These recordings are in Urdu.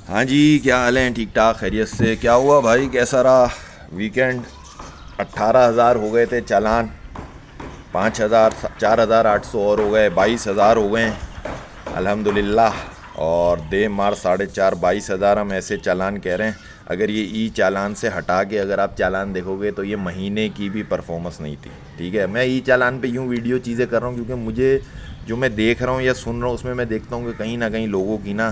ہاں جی، کیا حال ہیں؟ ٹھیک ٹھاک، خیریت سے؟ کیا ہوا بھائی، کیسا رہا ویکینڈ؟ 18,000 ہو گئے تھے چالان، 5,000 4,800 اور ہو گئے، 22,000 ہو گئے ہیں الحمدللہ. اور دے مار 4.5 22,000 ہم ایسے چالان کہہ رہے ہیں. اگر یہ ای چالان سے ہٹا کے اگر آپ چالان دیکھو گے تو یہ مہینے کی بھی پرفارمنس نہیں تھی. ٹھیک ہے، میں ای چالان پہ یوں ویڈیو چیزیں کر رہا ہوں کیونکہ مجھے جو میں دیکھ رہا ہوں یا سن رہا ہوں اس میں دیکھتا ہوں کہ کہیں نہ کہیں لوگوں کی نا،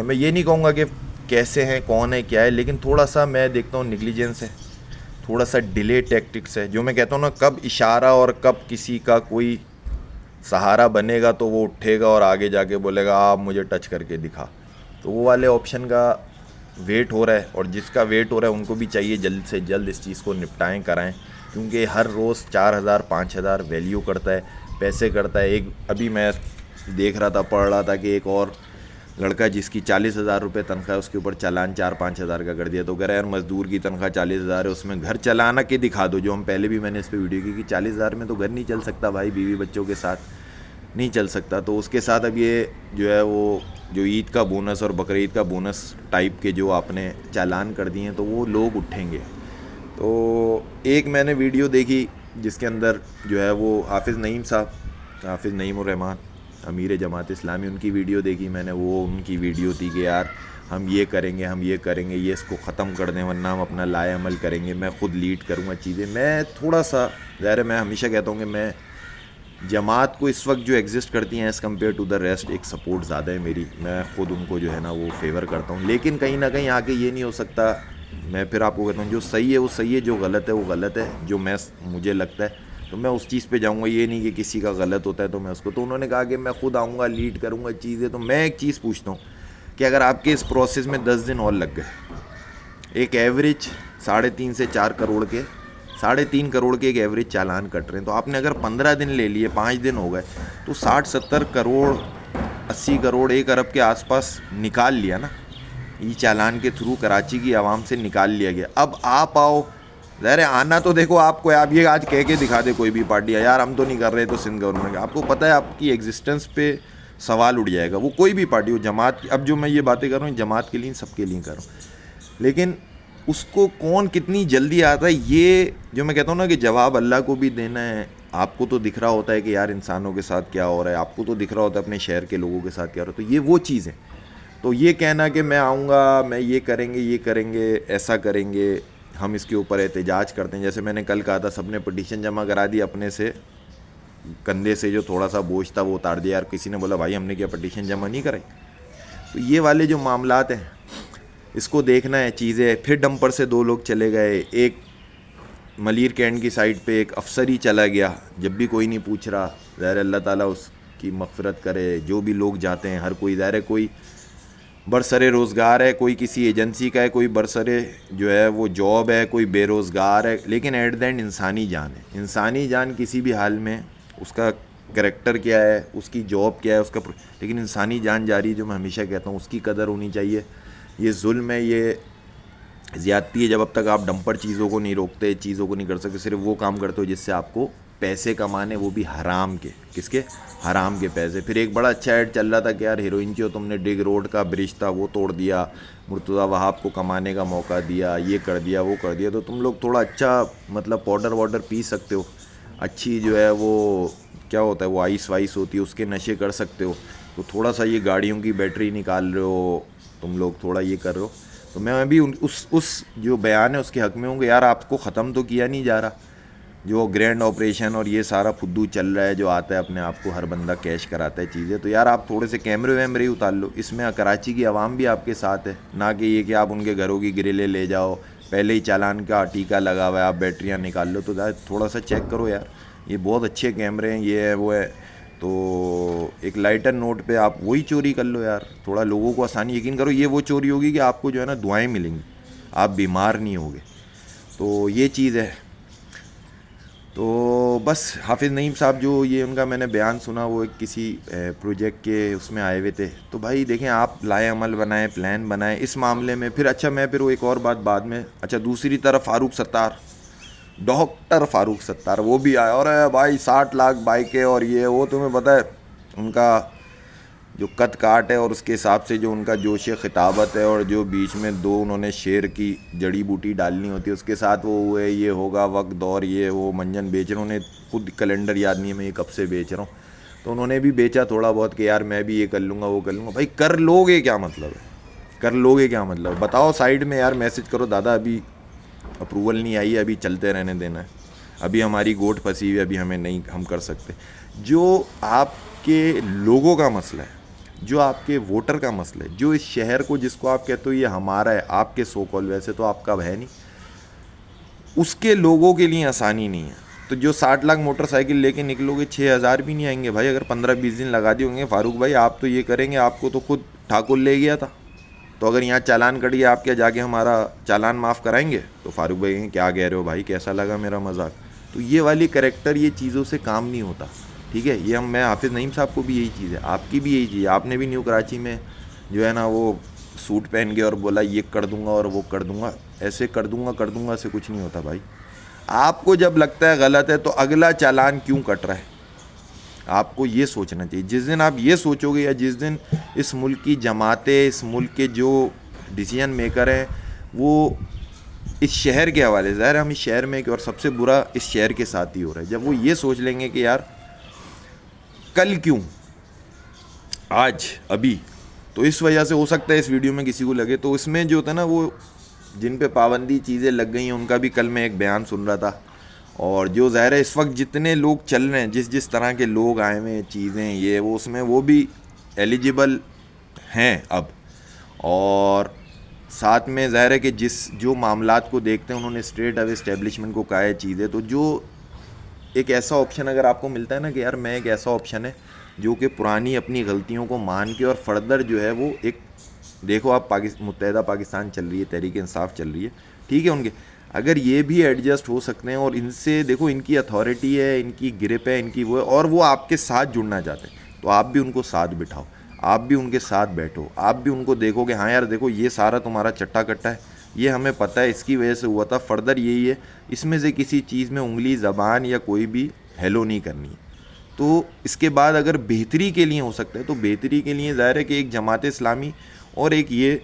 میں یہ نہیں کہوں گا کہ کیسے ہیں، کون ہے، کیا ہے، لیکن تھوڑا سا میں دیکھتا ہوں نیگلیجنس ہے، تھوڑا سا ڈیلے ٹیکٹکس ہے. جو میں کہتا ہوں نا، کب اشارہ اور کب کسی کا کوئی سہارا بنے گا تو وہ اٹھے گا اور آگے جا کے بولے گا آپ مجھے ٹچ کر کے دکھا. تو وہ والے آپشن کا ویٹ ہو رہا ہے، اور جس کا ویٹ ہو رہا ہے ان کو بھی چاہیے جلد سے جلد اس چیز کو نپٹائیں، کرائیں، کیونکہ ہر روز 4,000 5,000 ویلیو کرتا ہے، پیسے کرتا ہے. ایک ابھی میں دیکھ رہا تھا، پڑھ رہا تھا کہ ایک اور لڑکا جس کی 40,000 روپے تنخواہ ہے اس کے اوپر چالان 4-5 ہزار کا کر دیا. تو کہہ رہا ہے یار مزدور کی تنخواہ 40,000 ہے، اس میں گھر چلانا کے دکھا دو. جو ہم پہلے بھی میں نے اس پہ ویڈیو کی کہ 40,000 میں تو گھر نہیں چل سکتا بھائی، بیوی بچوں کے ساتھ نہیں چل سکتا. تو اس کے ساتھ اب یہ جو ہے وہ جو عید کا بونس اور بقرعید کا بونس ٹائپ کے جو آپ نے چالان کر دیے ہیں تو وہ لوگ اٹھیں گے. تو ایک میں نے ویڈیو دیکھی جس کے اندر جو ہے وہ حافظ نعیم صاحب، حافظ نعیم الرحمان، امیر جماعت اسلامی، ان کی ویڈیو دیکھی میں نے. وہ ان کی ویڈیو تھی کہ یار ہم یہ کریں گے، ہم یہ کریں گے، یہ اس کو ختم کر دیں ورنہ ہم اپنا لائے عمل کریں گے، میں خود لیڈ کروں گا چیزیں. میں تھوڑا سا ظاہر ہے، میں ہمیشہ کہتا ہوں کہ میں جماعت کو اس وقت جو ایگزسٹ کرتی ہیں as compare to the rest, ایک سپورٹ زیادہ ہے میری، میں خود ان کو جو ہے نا وہ فیور کرتا ہوں. لیکن کہیں نہ کہیں آ کے یہ نہیں ہو سکتا. میں پھر آپ کو کہتا ہوں جو صحیح ہے وہ صحیح ہے، جو غلط ہے وہ غلط ہے. جو مجھے لگتا ہے تو میں اس چیز پہ جاؤں گا. یہ نہیں کہ کسی کا غلط ہوتا ہے تو میں اس کو، تو انہوں نے کہا کہ میں خود آؤں گا، لیڈ کروں گا چیزیں. تو میں ایک چیز پوچھتا ہوں کہ اگر آپ کے اس پروسیس میں 10 دن اور لگ گئے، ایک ایوریج 3.5 سے 4 کروڑ کے، 3.5 کروڑ کے ایک ایوریج چالان کٹ رہے ہیں، تو آپ نے اگر 15 دن لے لیے، 5 دن ہو گئے، تو 60-70 کروڑ، 80 کروڑ، 1 ارب کے آس پاس نکال لیا نا. ای چالان کے تھرو کراچی کی عوام سے نکال لیا گیا. اب آپ آؤ، ظاہر ہے آنا تو دیکھو آپ کو، آپ یہ آج کہہ کے دکھا دے کوئی بھی پارٹی یار ہم تو نہیں کر رہے، تو سندھ گورنمنٹ، آپ کو پتہ ہے آپ کی ایگزسٹنس پہ سوال اٹھ جائے گا. وہ کوئی بھی پارٹی ہو، جماعت، اب جو میں یہ باتیں کر رہا ہوں جماعت کے لیے، سب کے لیے کر رہا ہوں، لیکن اس کو کون کتنی جلدی آتا ہے، یہ جو میں کہتا ہوں نا کہ جواب اللہ کو بھی دینا ہے. آپ کو تو دکھ رہا ہوتا ہے کہ یار انسانوں کے ساتھ کیا ہو رہا ہے، آپ کو تو دکھ رہا ہوتا ہے اپنے شہر کے لوگوں کے ساتھ کیا ہو رہا ہے. تو یہ وہ چیز ہے. تو یہ کہنا کہ میں آؤں گا، میں یہ کریں گے، یہ کریں گے، ایسا کریں گے، ہم اس کے اوپر احتجاج کرتے ہیں. جیسے میں نے کل کہا تھا، سب نے پٹیشن جمع کرا دی، اپنے سے کندھے سے جو تھوڑا سا بوجھ تھا وہ اتار دیا. یار کسی نے بولا بھائی ہم نے کیا پٹیشن جمع نہیں کرائی؟ تو یہ والے جو معاملات ہیں اس کو دیکھنا ہے چیزیں. پھر ڈمپر سے 2 لوگ چلے گئے، ایک ملیر کینٹ کی سائڈ پہ ایک افسر ہی چلا گیا، جب بھی کوئی نہیں پوچھ رہا. ظاہر اللہ تعالیٰ اس کی مغفرت کرے. جو بھی لوگ جاتے ہیں، ہر کوئی ظاہر ہے کوئی برسر روزگار ہے، کوئی کسی ایجنسی کا ہے، کوئی برسر جو ہے وہ جاب ہے، کوئی بے روزگار ہے، لیکن ایٹ دا اینڈ انسانی جان ہے. انسانی جان کسی بھی حال میں، اس کا کریکٹر کیا ہے، اس کی جاب کیا ہے، اس کا لیکن انسانی جان جاری ہے. جو میں ہمیشہ کہتا ہوں اس کی قدر ہونی چاہیے. یہ ظلم ہے، یہ زیادتی ہے جب اب تک آپ ڈمپر چیزوں کو نہیں روکتے، چیزوں کو نہیں کر سکتے، صرف وہ کام کرتے ہو جس سے آپ کو پیسے کمانے، وہ بھی حرام کے. کس کے؟ حرام کے پیسے. پھر ایک بڑا اچھا ایڈ چل رہا تھا کہ یار ہیروئن جو تم نے ڈگ روڈ کا برج تھا وہ توڑ دیا، مرتضیٰ وہاب کو کمانے کا موقع دیا، یہ کر دیا، وہ کر دیا. تو تم لوگ تھوڑا اچھا مطلب پاؤڈر واڈر پی سکتے ہو، اچھی جو ہے وہ کیا ہوتا ہے وہ آئس وائس ہوتی ہے، اس کے نشے کر سکتے ہو. تو تھوڑا سا یہ گاڑیوں کی بیٹری نکال رہے ہو تم لوگ، تھوڑا یہ کر رہے ہو. تو میں بھی اس جو بیان ہے اس کے حق میں ہوں گے. یار آپ کو ختم تو کیا نہیں جا رہا، جو گرینڈ آپریشن اور یہ سارا فدو چل رہا ہے جو آتا ہے اپنے آپ کو ہر بندہ کیش کراتا ہے چیزیں. تو یار آپ تھوڑے سے کیمرے ویمرے اتار لو. اس میں کراچی کی عوام بھی آپ کے ساتھ ہے، نہ کہ یہ کہ آپ ان کے گھروں کی گرلیں لے جاؤ، پہلے ہی چالان کا ٹیکہ لگا ہوا ہے، آپ بیٹریاں نکال لو. تو تھوڑا سا چیک کرو یار، یہ بہت اچھے کیمرے ہیں، یہ ہے وہ ہے. تو ایک لائٹر نوٹ پہ آپ وہی چوری کر لو یار، تھوڑا لوگوں کو آسانی. یقین کرو یہ وہ چوری ہوگی کہ آپ کو جو ہے نا دعائیں ملیں گی، آپ بیمار نہیں ہوگے. تو یہ چیز ہے. تو بس حافظ نعیم صاحب جو یہ ان کا میں نے بیان سنا، وہ ایک کسی پروجیکٹ کے اس میں آئے ہوئے تھے. تو بھائی دیکھیں، آپ لائے عمل بنائیں، پلان بنائیں اس معاملے میں. پھر اچھا میں پھر وہ ایک اور بات بعد میں، اچھا دوسری طرف فاروق ستار، ڈاکٹر فاروق ستار، وہ بھی آیا اور بھائی 60 لاکھ بائکیں اور یہ وہ. تمہیں پتہ ہے ان کا جو قد کاٹ ہے اور اس کے حساب سے جو ان کا جوش خطابت ہے، اور جو بیچ میں دو انہوں نے شعر کی جڑی بوٹی ڈالنی ہوتی ہے، اس کے ساتھ وہ ہوئے یہ ہوگا وقت دور یہ وہ منجن بیچ رہے، انہیں خود کیلنڈر یاد نہیں ہے میں یہ کب سے بیچ رہا ہوں، تو انہوں نے بھی بیچا تھوڑا بہت کہ یار میں بھی یہ کر لوں گا وہ کر لوں گا. بھائی کر لو گے کیا مطلب ہے؟ کر لو گے کیا مطلب؟ بتاؤ سائڈ میں یار میسج کرو دادا ابھی اپروول نہیں آئی ہے، ابھی چلتے رہنے دینا ہے، ابھی ہماری گوٹ پھنسی ہوئی ہے، ابھی ہمیں نہیں ہم کر سکتے. جو آپ کے لوگوں کا مسئلہ ہے، جو آپ کے ووٹر کا مسئلہ ہے، جو اس شہر کو جس کو آپ کہتے ہو یہ ہمارا ہے، آپ کے سو کال ویسے تو آپ کا ہے نہیں، اس کے لوگوں کے لیے آسانی نہیں ہے. تو جو 60 لاکھ موٹر سائیکل لے کے نکلو گے 6,000 بھی نہیں آئیں گے بھائی. اگر 15-20 دن لگا دیے ہوں گے فاروق بھائی آپ تو یہ کریں گے، آپ کو تو خود ٹھاکر لے گیا تھا، تو اگر یہاں چالان کٹ گیا آپ کیا جا کے ہمارا چالان معاف کرائیں گے؟ تو فاروق بھائی کیا کہہ رہے ہو بھائی، کیسا لگا میرا مذاق؟ تو یہ والی کریکٹر یہ چیزوں سے کام نہیں ہوتا. ٹھیک ہے، یہ میں حافظ نعیم صاحب کو بھی یہی چیز ہے، آپ کی بھی یہی چیز ہے. آپ نے بھی نیو کراچی میں جو ہے نا وہ سوٹ پہن کے اور بولا یہ کر دوں گا اور وہ کر دوں گا. ایسے کر دوں گا ایسے کچھ نہیں ہوتا بھائی. آپ کو جب لگتا ہے غلط ہے تو اگلا چالان کیوں کٹ رہا ہے، آپ کو یہ سوچنا چاہیے. جس دن آپ یہ سوچو گے، یا جس دن اس ملک کی جماعتیں، اس ملک کے جو ڈیسیژن میکر ہیں وہ اس شہر کے حوالے سے، ظاہر ہم اس شہر میں اور سب سے برا اس شہر کے ساتھ ہی ہو رہا ہے، جب وہ یہ سوچ لیں گے کہ یار کل کیوں آج ابھی، تو اس وجہ سے ہو سکتا ہے اس ویڈیو میں کسی کو لگے. تو اس میں جو ہوتا ہے نا وہ جن پہ پابندی چیزیں لگ گئی ہیں ان کا بھی کل میں ایک بیان سن رہا تھا. اور جو ظاہر ہے اس وقت جتنے لوگ چل رہے ہیں، جس طرح کے لوگ آئے ہوئے ہیں چیزیں یہ وہ، اس میں وہ بھی ایلیجیبل ہیں اب. اور ساتھ میں ظاہر ہے کہ جو معاملات کو دیکھتے ہیں انہوں نے اسٹریٹ اوے اسٹیبلشمنٹ کو کہا ہے چیزیں. تو جو ایک ایسا آپشن اگر آپ کو ملتا ہے نا کہ یار میں ایک ایسا آپشن ہے جو کہ پرانی اپنی غلطیوں کو مان کے اور فردر جو ہے وہ ایک دیکھو آپ متحدہ پاکستان چل رہی ہے، تحریک انصاف چل رہی ہے، ٹھیک ہے، ان کے اگر یہ بھی ایڈجسٹ ہو سکتے ہیں اور ان سے دیکھو ان کی اتھارٹی ہے، ان کی گرپ ہے، ان کی وہ ہے، اور وہ آپ کے ساتھ جڑنا چاہتے ہیں تو آپ بھی ان کو ساتھ بٹھاؤ، آپ بھی ان کے ساتھ بیٹھو، آپ بھی ان کو دیکھو کہ ہاں یار دیکھو یہ سارا تمہارا چٹا کٹا ہے، یہ ہمیں پتہ ہے اس کی وجہ سے ہوا تھا، فردر یہی ہے، اس میں سے کسی چیز میں انگلی زبان یا کوئی بھی ہیلو نہیں کرنی ہے. تو اس کے بعد اگر بہتری کے لیے ہو سکتا ہے تو بہتری کے لیے ظاہر ہے کہ ایک جماعت اسلامی اور ایک یہ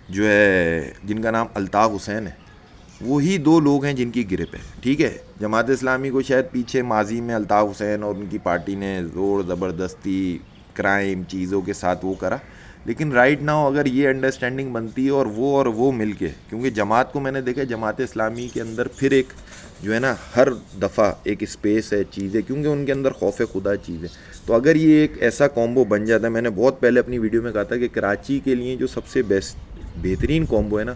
جو ہے جن کا نام الطاف حسین ہے، وہی دو لوگ ہیں جن کی گرپ ہے. ٹھیک ہے، جماعت اسلامی کو شاید پیچھے ماضی میں الطاف حسین اور ان کی پارٹی نے زور زبردستی کرائم چیزوں کے ساتھ وہ کرا، لیکن رائٹ ناؤ اگر یہ انڈرسٹینڈنگ بنتی ہے اور وہ مل کے، کیونکہ جماعت کو میں نے دیکھا جماعت اسلامی کے اندر پھر ایک جو ہے نا ہر دفعہ ایک اسپیس ہے چیزیں، کیونکہ ان کے اندر خوف خدا چیز ہے. تو اگر یہ ایک ایسا کومبو بن جاتا ہے، میں نے بہت پہلے اپنی ویڈیو میں کہا تھا کہ کراچی کے لیے جو سب سے بہترین کومبو ہے نا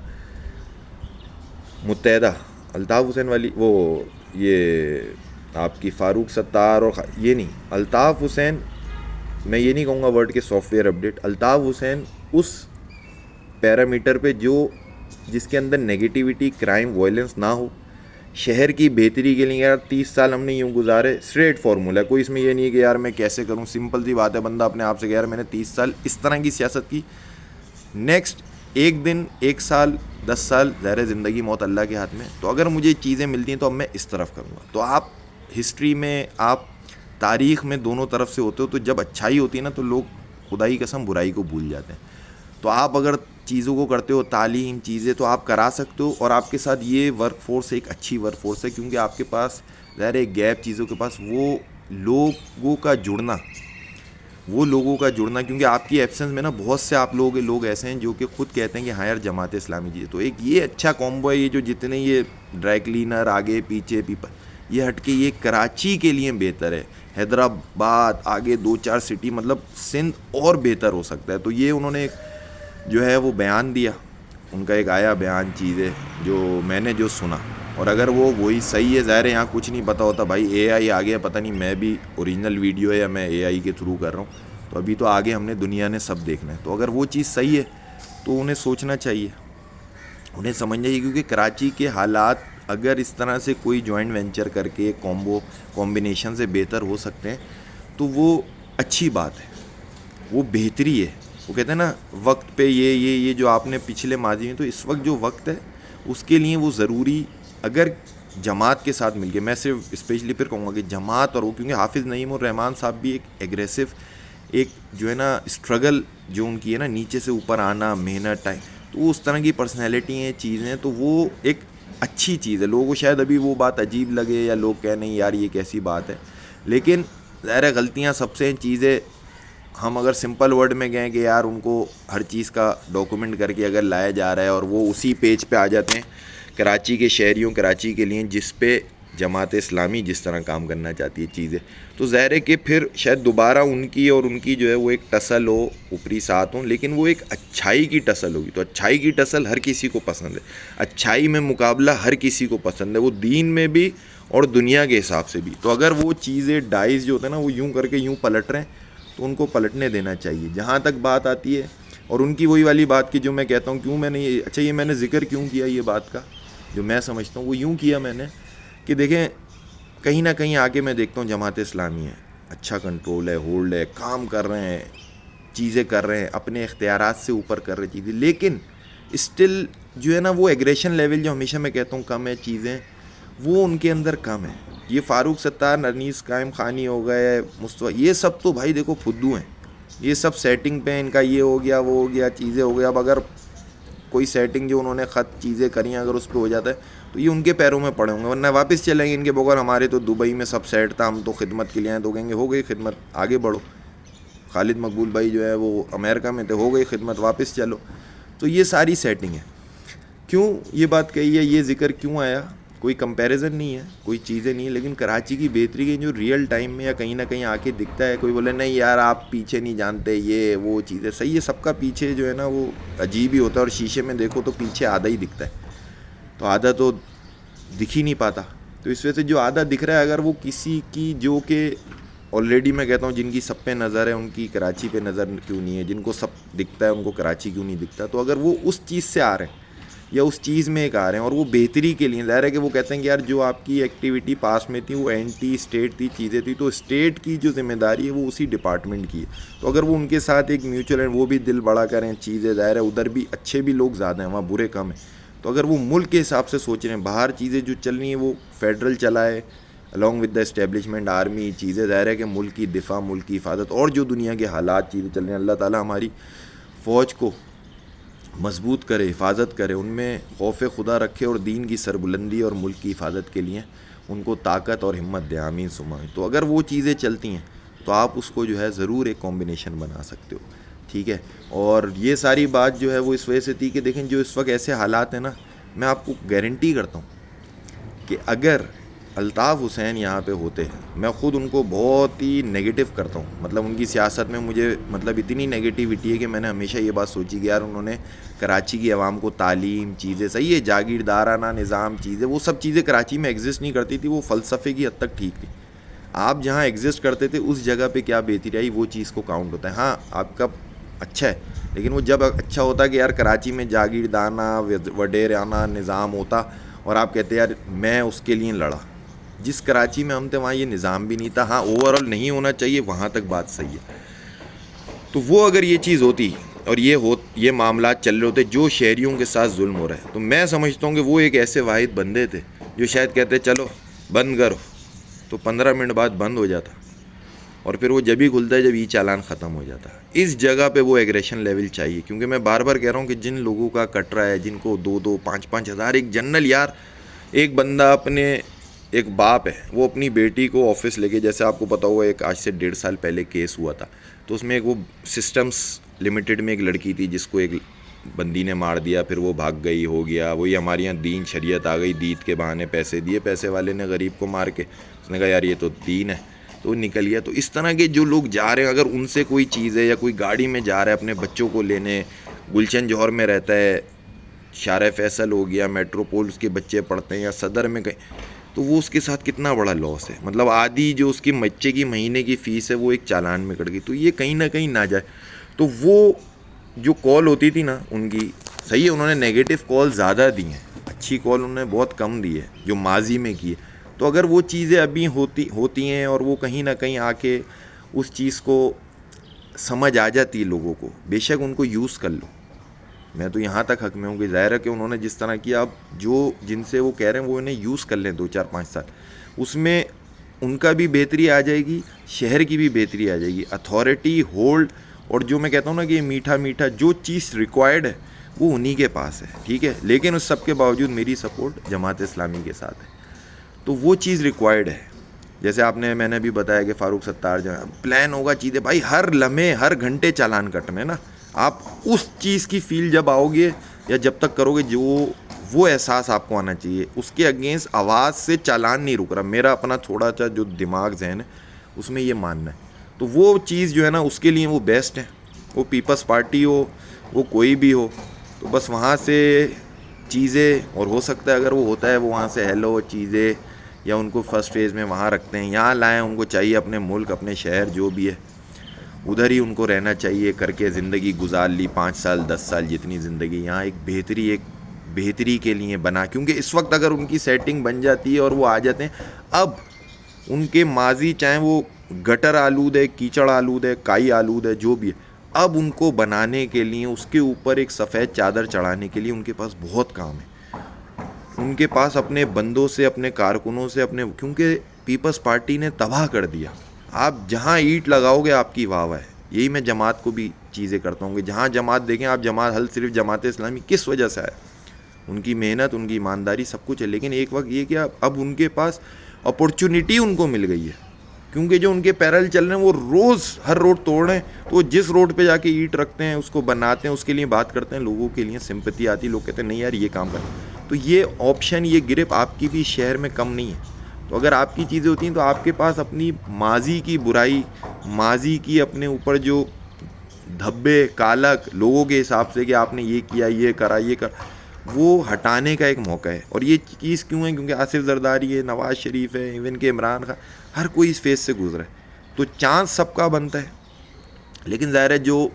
متحدہ الطاف حسین والی، وہ یہ آپ کی فاروق ستار اور یہ نہیں الطاف حسین، میں یہ نہیں کہوں گا ورڈ کے software update, Altaf Hussain اس پیرامیٹر پہ جس کے اندر نیگیٹیوٹی کرائم وائلنس نہ ہو، شہر کی بہتری کے لیے. یار 30 سال ہم نے یوں گزارے، اسٹریٹ فارمولا ہے، کوئی اس میں یہ نہیں ہے کہ یار میں کیسے کروں، سمپل سی بات ہے، بندہ اپنے آپ سے کہ یار میں نے 30 سال اس طرح کی سیاست کی، نیکسٹ ایک دن 1 سال 10 سال ظاہر زندگی موت اللہ کے ہاتھ میں، تو اگر مجھے چیزیں ملتی ہیں تو اب میں اس طرف کروں گا. تو آپ ہسٹری میں، آپ تاریخ میں دونوں طرف سے ہوتے ہو، تو جب اچھائی ہوتی ہے نا تو لوگ خدائی قسم برائی کو بھول جاتے ہیں. تو آپ اگر چیزوں کو کرتے ہو، تعلیم چیزیں تو آپ کرا سکتے ہو، اور آپ کے ساتھ یہ ورک فورس ایک اچھی ورک فورس ہے، کیونکہ آپ کے پاس ظاہر ایک گیپ چیزوں کے پاس وہ لوگوں کا جڑنا، کیونکہ آپ کی ایبسنس میں نا بہت سے آپ لوگ ایسے ہیں جو کہ خود کہتے ہیں کہ ہاں یار جماعت اسلامی جی. تو ایک یہ اچھا کومبو ہے، یہ جو جتنے یہ ڈرائی کلینر آگے پیچھے پیپل یہ ہٹ کے یہ کراچی کے لیے بہتر ہے، حیدرآباد آگے 2-4 سٹی مطلب سندھ اور بہتر ہو سکتا ہے. تو یہ انہوں نے جو ہے وہ بیان دیا، ان کا ایک آیا بیان چیزیں جو میں نے جو سنا، اور اگر وہی صحیح ہے، ظاہر ہے یہاں کچھ نہیں پتہ ہوتا بھائی، اے آئی آ گیا، پتہ نہیں میں بھی اوریجنل ویڈیو ہے یا میں اے آئی کے تھرو کر رہا ہوں، تو ابھی تو آگے ہم نے دنیا نے سب دیکھنا ہے. تو اگر وہ چیز صحیح ہے تو انہیں سوچنا چاہیے، انہیں سمجھنا چاہیے، کیونکہ کراچی کے حالات اگر اس طرح سے کوئی جوائنٹ وینچر کر کے کمبینیشن سے بہتر ہو سکتے ہیں تو وہ اچھی بات ہے، وہ بہتری ہے. وہ کہتے ہیں نا وقت پہ یہ جو آپ نے پچھلے ماضی میں، تو اس وقت جو وقت ہے اس کے لیے وہ ضروری، اگر جماعت کے ساتھ مل کے، میں صرف اسپیشلی پھر کہوں گا کہ جماعت اور وہ، کیونکہ حافظ نعیم الرحمان صاحب بھی ایک ایگریسو ایک جو ہے نا اسٹرگل جو ان کی ہے نا, نیچے سے اوپر آنا, محنت, ٹائم, تو وہ اس طرح کی پرسنالٹی ہیں, چیزیں ہیں, تو وہ ایک اچھی چیز ہے. لوگوں کو شاید ابھی وہ بات عجیب لگے یا لوگ کہہ نہیں یار یہ کیسی بات ہے, لیکن ظاہر ہے غلطیاں سب سے چیزیں. ہم اگر سمپل ورڈ میں کہیں کہ یار ان کو ہر چیز کا ڈاکومنٹ کر کے اگر لایا جا رہا ہے اور وہ اسی پیج پہ آ جاتے ہیں کراچی کے شہریوں, کراچی کے لیے جس پہ جماعت اسلامی جس طرح کام کرنا چاہتی ہے چیزیں, تو ظاہر ہے کہ پھر شاید دوبارہ ان کی اور ان کی جو ہے وہ ایک ٹسل ہو, اوپری ساتھ ہوں, لیکن وہ ایک اچھائی کی ٹسل ہوگی. تو اچھائی کی ٹسل ہر کسی کو پسند ہے, اچھائی میں مقابلہ ہر کسی کو پسند ہے, وہ دین میں بھی اور دنیا کے حساب سے بھی. تو اگر وہ چیزیں ڈائز جو ہوتے ہیں نا وہ یوں کر کے یوں پلٹ رہے ہیں تو ان کو پلٹنے دینا چاہیے. جہاں تک بات آتی ہے اور ان کی وہی والی بات کی جو میں کہتا ہوں کیوں میں نے یہ میں نے ذکر کیوں کیا یہ بات کا, جو میں سمجھتا ہوں وہ یوں کیا میں نے کہ دیکھیں کہیں نہ کہیں آگے میں دیکھتا ہوں جماعت اسلامی ہے, اچھا کنٹرول ہے, ہولڈ ہے, کام کر رہے ہیں, چیزیں کر رہے ہیں, اپنے اختیارات سے اوپر کر رہے چیزیں, لیکن اسٹل جو ہے نا وہ ایگریشن لیول جو ہمیشہ میں کہتا ہوں کم ہے, چیزیں وہ ان کے اندر کم ہے. یہ فاروق ستار, انیس قائم خانی ہو گئے, مصطفیٰ, یہ سب تو بھائی دیکھو فدو ہیں, یہ سب سیٹنگ پہ ان کا یہ ہو گیا وہ ہو گیا چیزیں ہو گیا. اب اگر کوئی سیٹنگ جو انہوں نے خط چیزیں کری ہیں اگر اس پہ ہو جاتا ہے تو یہ ان کے پیروں میں پڑے ہوں گے, ورنہ واپس چلیں گے ان کے بغیر ہمارے تو دبئی میں سب سیٹ تھا, ہم تو خدمت کے لیے آئے, تو کہیں گے ہو گئی خدمت آگے بڑھو. خالد مقبول بھائی جو ہے وہ امریکہ میں تھے, ہو گئی خدمت واپس چلو. تو یہ ساری سیٹنگ ہے. کیوں یہ بات کہی ہے, یہ ذکر کیوں آیا, کوئی کمپیریزن نہیں ہے, کوئی چیزیں نہیں ہے, لیکن کراچی کی بہتری کے جو ریئل ٹائم میں یا کہیں نہ کہیں آ کے دکھتا ہے. کوئی بولے نہیں یار آپ پیچھے نہیں جانتے, یہ وہ چیزیں صحیح ہے, سب کا پیچھے جو ہے نا وہ عجیب ہی ہوتا ہے, اور شیشے میں دیکھو تو پیچھے آدھا ہی دکھتا ہے, تو آدھا تو دکھ ہی نہیں پاتا. تو اس وجہ سے جو آدھا دکھ رہا ہے اگر وہ کسی کی جو کہ آلریڈی میں کہتا ہوں جن کی سب پہ نظر ہے ان کی کراچی پہ نظر کیوں نہیں ہے, جن کو سب دکھتا ہے ان کو کراچی کیوں نہیں دکھتا, تو اگر وہ اس چیز سے آ رہے ہیں یا اس چیز میں ایک آ رہے ہیں اور وہ بہتری کے لیے, ظاہر ہے کہ وہ کہتے ہیں کہ یار جو آپ کی ایکٹیویٹی پاس میں تھی وہ اینٹی اسٹیٹ تھی, چیزیں تھی, تو اسٹیٹ کی جو ذمہ داری ہے وہ اسی ڈپارٹمنٹ کی ہے. تو اگر وہ ان کے ساتھ ایک میوچل ہے, وہ بھی دل بڑا کریں چیزیں, ظاہر ہے ادھر بھی اچھے بھی لوگ زیادہ ہیں, وہاں برے کم ہیں, تو اگر وہ ملک کے حساب سے سوچ رہے ہیں, باہر چیزیں جو چل رہی ہیں وہ فیڈرل چلائے along with the establishment army چیزیں, ظاہر ہے کہ ملک کی دفاع, ملک کی حفاظت اور جو دنیا کے حالات چیزیں چل رہی ہیں, اللہ تعالیٰ ہماری فوج کو مضبوط کرے, حفاظت کرے, ان میں خوف خدا رکھے اور دین کی سربلندی اور ملک کی حفاظت کے لیے ان کو طاقت اور ہمت دے, آمین ثم آمین. تو اگر وہ چیزیں چلتی ہیں تو آپ اس کو جو ہے ضرور ایک کمبینیشن بنا سکتے ہو, ٹھیک ہے. اور یہ ساری بات جو ہے وہ اس وجہ سے تھی کہ دیکھیں جو اس وقت ایسے حالات ہیں نا, میں آپ کو گارنٹی کرتا ہوں کہ اگر الطاف حسین یہاں پہ ہوتے ہیں, میں خود ان کو بہت ہی نگیٹو کرتا ہوں, مطلب ان کی سیاست میں مجھے مطلب اتنی نگیٹیوٹی ہے کہ میں نے ہمیشہ یہ بات سوچی کہ یار انہوں نے کراچی کی عوام کو تعلیم چیزیں, صحیح ہے جاگیردارانہ نظام چیزیں, وہ سب چیزیں کراچی میں ایگزسٹ نہیں کرتی تھی, وہ فلسفے کی حد تک ٹھیک تھی. آپ جہاں ایگزسٹ کرتے تھے اس جگہ پہ کیا بہتری آئی وہ چیز کو کاؤنٹ ہوتا ہے. ہاں آپ کا اچھا ہے, لیکن وہ جب اچھا ہوتا کہ یار کراچی میں جاگیردانہ وڈیرانہ نظام ہوتا اور آپ کہتے یار میں اس کے لیے لڑا, جس کراچی میں ہم تھے وہاں یہ نظام بھی نہیں تھا. ہاں اوور آل نہیں ہونا چاہیے, وہاں تک بات صحیح ہے. تو وہ اگر یہ چیز ہوتی اور یہ معاملات چل رہے ہوتے جو شہریوں کے ساتھ ظلم ہو رہا ہے, تو میں سمجھتا ہوں کہ وہ ایک ایسے واحد بندے تھے جو شاید کہتے چلو بند کرو, تو 15 منٹ بعد بند ہو جاتا, اور پھر وہ جب ہی کھلتا ہے جب ای چالان ختم ہو جاتا. اس جگہ پہ وہ ایگریشن لیول چاہیے, کیونکہ میں بار بار کہہ رہا ہوں کہ جن لوگوں کا کٹ رہا ہے, جن کو 2-2 5-5 ہزار, ایک جنرل یار, ایک بندہ اپنے ایک باپ ہے وہ اپنی بیٹی کو آفس لے کے, جیسے آپ کو پتا ہوا ایک آج سے 1.5 سال پہلے کیس ہوا تھا, تو اس میں ایک وہ سسٹمز لمیٹڈ میں ایک لڑکی تھی جس کو ایک بندی نے مار دیا, پھر وہ بھاگ گئی, ہو گیا وہی ہمارے یہاں دین شریعت آ گئی, دید کے بہانے پیسے دیے, پیسے والے نے غریب کو مار کے, اس نے کہا یار یہ تو دین ہے, تو وہ نکل گیا. تو اس طرح کے جو لوگ جا رہے ہیں, اگر ان سے کوئی چیز ہے یا کوئی گاڑی میں جا رہا ہے اپنے بچوں کو لینے, گلشن جوہر میں رہتا ہے, شارع فیصل ہو گیا, میٹروپول اس کے بچے پڑھتے ہیں, یا صدر میں کہیں, تو وہ اس کے ساتھ کتنا بڑا لاس ہے. مطلب آدھی جو اس کی بچے کی مہینے کی فیس ہے وہ ایک چالان میں کٹ گئی. تو یہ کہیں نہ کہیں نہ جائے. تو وہ جو کال ہوتی تھی نا ان کی, صحیح ہے انہوں نے نیگیٹو کال زیادہ دی ہیں, اچھی کال انہوں نے بہت کم دی ہے جو ماضی میں کی ہے. تو اگر وہ چیزیں ابھی ہوتی ہیں اور وہ کہیں نہ کہیں آ کے اس چیز کو سمجھ آ جاتی ہے لوگوں کو, بے شک ان کو یوز کر لو, میں تو یہاں تک حق میں ہوں کہ ظاہر ہے کہ انہوں نے جس طرح کیا, اب جو جن سے وہ کہہ رہے ہیں وہ انہیں یوز کر لیں 2-4-5 سال, اس میں ان کا بھی بہتری آ جائے گی, شہر کی بھی بہتری آ جائے گی. اتھارٹی ہولڈ اور جو میں کہتا ہوں نا کہ یہ میٹھا میٹھا جو چیز ریکوائرڈ ہے وہ انہی کے پاس ہے, ٹھیک ہے. لیکن اس سب کے باوجود میری سپورٹ جماعت اسلامی کے ساتھ ہے. تو وہ چیز ریکوائرڈ ہے. جیسے میں نے بھی بتایا کہ فاروق ستار جو ہے پلان ہوگا چیزیں, بھائی ہر لمحے ہر گھنٹے چالان کٹنے نا. آپ اس چیز کی فیل جب آؤ گے یا جب تک کرو گے, جو وہ احساس آپ کو آنا چاہیے. اس کے اگینسٹ آواز سے چالان نہیں رک رہا. میرا اپنا تھوڑا سا جو دماغ ذہن ہے اس میں یہ ماننا ہے. تو وہ چیز جو ہے نا اس کے لیے وہ بیسٹ ہے. وہ پیپلز پارٹی ہو, وہ کوئی بھی ہو, تو بس وہاں سے چیزیں, اور ہو سکتا ہے اگر وہ ہوتا ہے وہ وہاں سے ہیلو چیزیں یا ان کو فرسٹ فیز میں وہاں رکھتے ہیں, یہاں لائیں. ان کو چاہیے اپنے ملک اپنے شہر جو بھی ہے ادھر ہی ان کو رہنا چاہیے, کر کے زندگی گزار لی 5 سال 10 سال جتنی زندگی یہاں ایک بہتری کے لیے بنا. کیونکہ اس وقت اگر ان کی سیٹنگ بن جاتی ہے اور وہ آ جاتے ہیں, اب ان کے ماضی چاہے وہ گٹر آلود ہے, کیچڑ آلود ہے, کائی آلود ہے, جو بھی ہے, اب ان کو بنانے کے لیے اس کے اوپر ایک سفید چادر چڑھانے کے لیے ان کے پاس بہت کام ہے. ان کے پاس اپنے بندوں سے, اپنے کارکنوں سے, کیونکہ پیپلز پارٹی نے تباہ کر دیا. آپ جہاں اینٹ لگاؤ گے آپ کی واہ ہے. یہی میں جماعت کو بھی چیزیں کرتا ہوں کہ جہاں جماعت دیکھیں آپ, جماعت حل صرف جماعت اسلامی کس وجہ سے ہے, ان کی محنت, ان کی ایمانداری, سب کچھ ہے. لیکن ایک وقت یہ کہ اب ان کے پاس اپورچونیٹی ان کو مل گئی ہے, کیونکہ جو ان کے پیرل چل رہے ہیں وہ روز ہر روڈ توڑ رہے ہیں. تو وہ جس روڈ پہ جا کے اینٹ رکھتے ہیں, اس کو بناتے ہیں, اس کے لیے بات کرتے ہیں, لوگوں کے لیے سمپتی آتی, لوگ کہتے ہیں نہیں یار یہ کام کریں. تو یہ آپشن, یہ گرپ آپ کی بھی شہر میں کم نہیں ہے. تو اگر آپ کی چیزیں ہوتی ہیں تو آپ کے پاس اپنی ماضی کی برائی, ماضی کی اپنے اوپر جو دھبے کالک لوگوں کے حساب سے کہ آپ نے یہ کیا, یہ کرا, وہ ہٹانے کا ایک موقع ہے. اور یہ چیز کیوں ہے, کیونکہ آصف زرداری ہے, نواز شریف ہے, ایون کہ عمران خان, ہر کوئی اس فیز سے گزرا ہے. تو چانس سب کا بنتا ہے. لیکن ظاہر ہے جو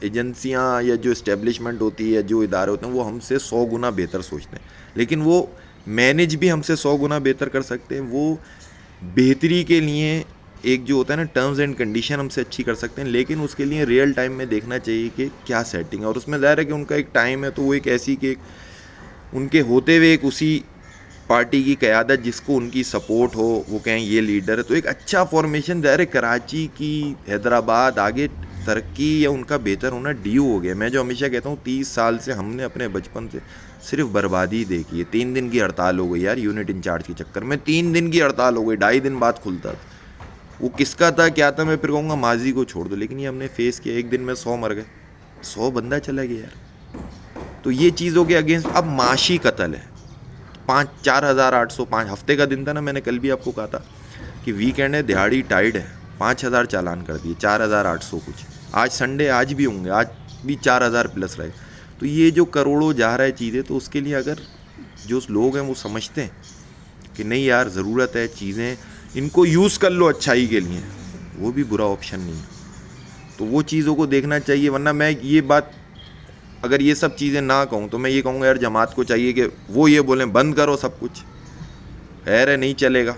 ایجنسیاں یا جو اسٹیبلشمنٹ ہوتی ہے, جو ادارے ہوتے ہیں, وہ ہم سے 100 گنا بہتر سوچتے ہیں. لیکن وہ مینیج بھی ہم سے 100 گنا بہتر کر سکتے ہیں. وہ بہتری کے لیے ایک جو ہوتا ہے نا ٹرمز اینڈ کنڈیشن ہم سے اچھی کر سکتے ہیں. لیکن اس کے لیے ریئل ٹائم میں دیکھنا چاہیے کہ کیا سیٹنگ ہے. اور اس میں ظاہر ہے کہ ان کا ایک ٹائم ہے, تو وہ ایک ایسی کہ ان کے ہوتے ہوئے ایک اسی پارٹی کی قیادت جس کو ان کی سپورٹ ہو, وہ کہیں یہ لیڈر ہے, تو ایک اچھا فارمیشن. ظاہر ہے کراچی کی, حیدرآباد آگے ترقی یا ان کا بہتر ہونا ڈیو ہو گیا. میں جو ہمیشہ کہتا ہوں 30 سال سے ہم نے اپنے بچپن سے صرف بربادی دیکھی ہے. 3 دن کی ہڑتال ہو گئی یار یونٹ انچارج کے چکر میں, 3 دن کی ہڑتال ہو گئی, 2.5 دن بعد کھلتا تھا. وہ کس کا تھا کیا تھا, میں پھر کہوں گا ماضی کو چھوڑ دو. لیکن یہ ہم نے فیس کیا, ایک دن میں 100 مر گئے, 100 بندہ چلا گیا یار. تو یہ چیزوں کے اگینسٹ اب معاشی قتل ہے. 4,805 ہفتے کا دن تھا نا, میں نے کل بھی آپ کو کہا تھا کہ ویکینڈ ہے, دہاڑی ٹائڈ ہے, 5,000 چالان کر دیے, 4,800 کچھ. آج سنڈے, آج بھی ہوں گے, آج بھی 4,000 پلس رہے. تو یہ جو کروڑوں جا رہا ہے چیزیں, تو اس کے لیے اگر جو لوگ ہیں وہ سمجھتے ہیں کہ نہیں یار ضرورت ہے چیزیں, ان کو یوز کر لو اچھائی کے لیے, وہ بھی برا آپشن نہیں ہے. تو وہ چیزوں کو دیکھنا چاہیے. ورنہ میں یہ بات, اگر یہ سب چیزیں نہ کہوں تو میں یہ کہوں گا یار جماعت کو چاہیے کہ وہ یہ بولیں بند کرو سب کچھ, خیر ہے نہیں چلے گا.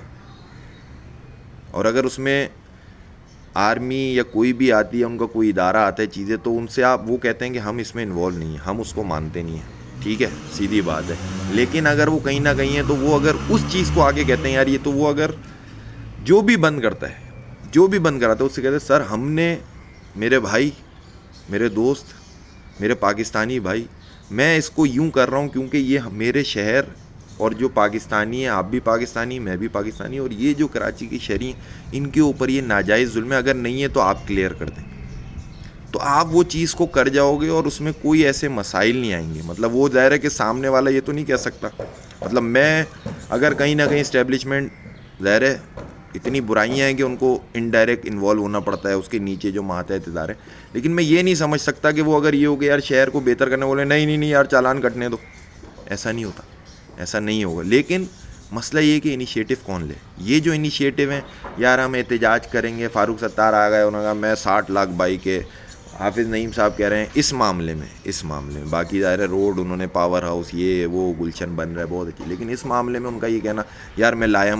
اور اگر اس میں آرمی یا کوئی بھی آتی ہے, ان کا کوئی ادارہ آتا ہے چیزیں, تو ان سے آپ وہ کہتے ہیں کہ ہم اس میں انوالو نہیں ہیں, ہم اس کو مانتے نہیں ہیں, ٹھیک ہے, سیدھی بات ہے. لیکن اگر وہ کہیں نہ کہیں ہے تو وہ اگر اس چیز کو آگے کہتے ہیں یار یہ, تو وہ اگر جو بھی بند کرتا ہے, جو بھی بند کراتا ہے, اس سے کہتے ہیں سر ہم نے, میرے بھائی, میرے دوست, میرے پاکستانی بھائی, میں اس کو یوں کر رہا ہوں کیونکہ یہ میرے شہر اور جو پاکستانی ہیں, آپ بھی پاکستانی, میں بھی پاکستانی, اور یہ جو کراچی کی شہری ہیں ان کے اوپر یہ ناجائز ظلم ہے. اگر نہیں ہے تو آپ کلیئر کر دیں. تو آپ وہ چیز کو کر جاؤ گے اور اس میں کوئی ایسے مسائل نہیں آئیں گے. مطلب وہ ظاہر ہے کہ سامنے والا یہ تو نہیں کہہ سکتا, مطلب میں اگر کہیں نہ کہیں اسٹیبلشمنٹ, ظاہر ہے اتنی برائیاں ہیں کہ ان کو انڈائریکٹ انوالو ہونا پڑتا ہے, اس کے نیچے جو ماتحت ادارے, لیکن میں یہ نہیں سمجھ سکتا کہ وہ اگر یہ ہو کہ یار شہر کو بہتر کرنے بولے نہیں یار چالان کٹنے دو. ایسا نہیں ہوتا, ایسا نہیں ہوگا. لیکن مسئلہ یہ کہ انیشیٹو کون لے. یہ جو انیشیٹو ہیں, یار ہم احتجاج کریں گے, فاروق ستار آ گئے, انہوں نے کہا میں 60 لاکھ بائک ہے, حافظ نعیم صاحب کہہ رہے ہیں اس معاملے میں باقی ظاہر ہے روڈ انہوں نے پاور ہاؤس یہ وہ گلشن بن رہا ہے بہت اچھی, لیکن اس معاملے میں ان کا یہ کہنا یار میں لایا